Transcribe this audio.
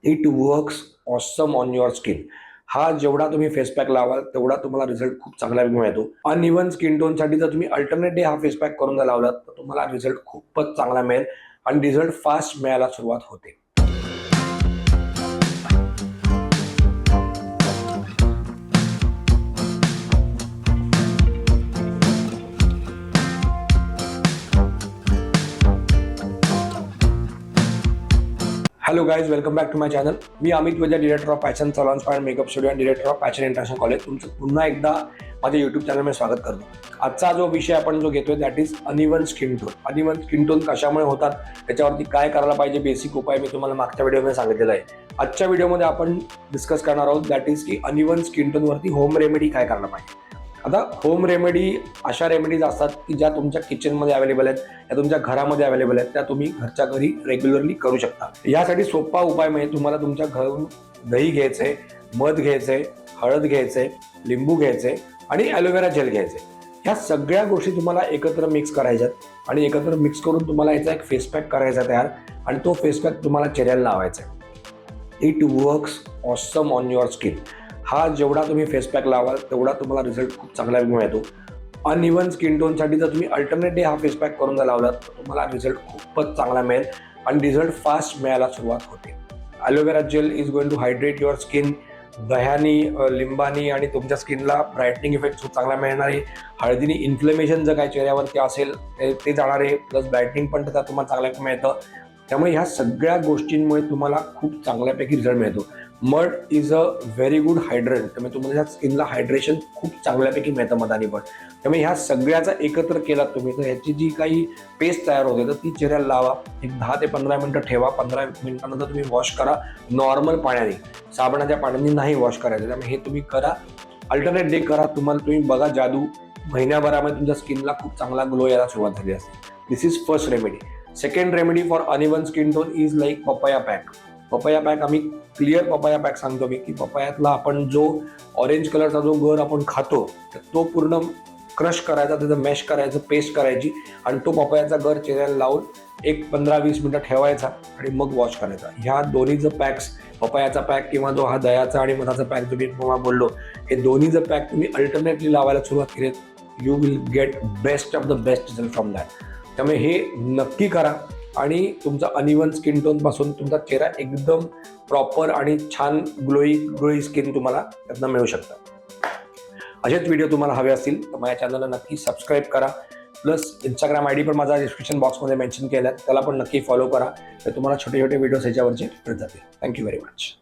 It works awesome on your skin. हा जेवढा तुम्ही फेस पॅक लावाल तेवढा तुम्हाला रिझल्ट खूप चांगला मिळतो. अनइव्हन स्किन टोनसाठी जर तुम्ही अल्टरनेट हा फेस पॅक करून लावलात तर तुम्हाला रिझल्ट खूपच चांगला मिळेल आणि रिझल्ट फास्ट मिळायला सुरुवात होते. Hello guys, welcome back to my channel. मी Amit Waja, director of fashion salons and makeup studio आणि director of fashion international college. तुमचं पुन्हा एकदा माझ्या यूट्यूब चॅनलमध्ये स्वागत करतो. आजचा जो विषय आपण जो घेतोय that is uneven skin tone. Uneven skin tone कशामुळे होतात, त्याच्यावरती काय करायला पाहिजे, बेसिक उपाय मी तुम्हाला मागच्या व्हिडिओमध्ये सांगितलेला आहे. आजच्या व्हिडिओमध्ये आपण डिस्कस करणार आहोत दॅट इज की अनइव्हन स्किन टोनवरती होम रेमेडी काय करायला पाहिजे. आता होम रेमेडी अशा रेमेडीज असतात की ज्या तुमच्या किचनमध्ये अवेलेबल आहेत, त्या तुमच्या घरामध्ये अवेलेबल आहेत, त्या तुम्ही घरच्या घरी रेग्युलरली करू शकता. यासाठी सोपा उपाय म्हणजे तुम्हाला तुमच्या घरून दही घ्यायचे, मध घ्यायचे, हळद घ्यायचे, लिंबू घ्यायचे आणि ॲलोवेरा जेल घ्यायचे. ह्या सगळ्या गोष्टी तुम्हाला एकत्र मिक्स करायच्यात आणि एकत्र मिक्स करून तुम्हाला याचा एक फेस पॅक करायचा तयार आणि तो फेस पॅक तुम्हाला चेहऱ्याला लावायचा आहे. It works awesome on your skin. हा जेवढा तुम्ही फेस पॅक लावाल तेवढा तुम्हाला रिझल्ट खूप चांगला मिळतो. अनइव्हन स्किन टोनसाठी जर तुम्ही अल्टरनेट हा फेस पॅक करून लावलात तर तुम्हाला रिझल्ट खूपच चांगला मिळेल आणि रिझल्ट फास्ट मिळायला सुरुवात होते. Aloe vera gel is going to hydrate your skin. दह्यानी, लिंबानी आणि तुमच्या स्किनला ब्राईटनिंग इफेक्ट खूप चांगला मिळणार आहे. हळदीने इन्फ्लेमेशन जर काही चेहऱ्यावरती असेल ते जाणार आहे, प्लस ब्राईटनिंग पण त्याचा तुम्हाला चांगलं मिळतं. त्यामुळे ह्या सगळ्या गोष्टींमुळे तुम्हाला खूप चांगल्यापैकी रिझल्ट मिळतो. Mud is a very good hydrant, त्यामुळे तुम्हाला स्किनला हायड्रेशन खूप चांगल्यापैकी मिळतं मधानी पण. त्यामुळे ह्या सगळ्याचा एकत्र केला तुम्ही तर ह्याची जी काही पेस्ट तयार होते तर ती चेहऱ्याला लावा. एक 10 ते 15 मिनिटं ठेवा. 15 मिनिटानंतर तुम्ही वॉश करा नॉर्मल पाण्याने, साबणाच्या पाण्याने नाही वॉश करायचं. त्यामुळे हे तुम्ही करा, अल्टरनेट डे करा. तुम्ही बघा जादू, महिन्याभरामध्ये तुमच्या स्किनला खूप चांगला ग्लो यायला सुरुवात झाली असते. This is first remedy. Second remedy for uneven skin tone is like papaya pack. Papaya pack आम्ही क्लिअर पपया पॅक सांगतो मी की पपयातला आपण जो ऑरेंज कलरचा जो गर आपण खातो तो पूर्ण क्रश करायचा, त्याचं मॅश करायचं, पेस्ट करायची आणि तो पपयाचा गर चेहऱ्याला लावून एक 15-20 मिनिटं ठेवायचा आणि मग वॉश करायचा. ह्या दोन्हीचं पॅक्स, पपयाचा पॅक किंवा जो हा दह्याचा आणि मधाचा पॅक जो मी तुम्हाला बोललो, हे दोन्हीचं पॅक तुम्ही अल्टरनेटली लावायला सुरुवात केली, you will get best of the best result from that. त्यामुळे हे नक्की करा आणि तुमचा अनइव्हन स्किन टोनपासून तुमचा चेहरा एकदम प्रॉपर आणि छान ग्लोई स्किन तुम्हाला त्यातनं मिळू शकतं. असेच व्हिडिओ तुम्हाला हवे असतील तर माझ्या चॅनलला नक्की सबस्क्राईब करा. प्लस इंस्टाग्राम आय डी पण माझा डिस्क्रिप्शन बॉक्समध्ये मेन्शन केला आहे, त्याला पण नक्की फॉलो करा. तर तुम्हाला छोटे छोटे व्हिडिओज ह्याच्यावरचे मिळत जातील. Thank you very much.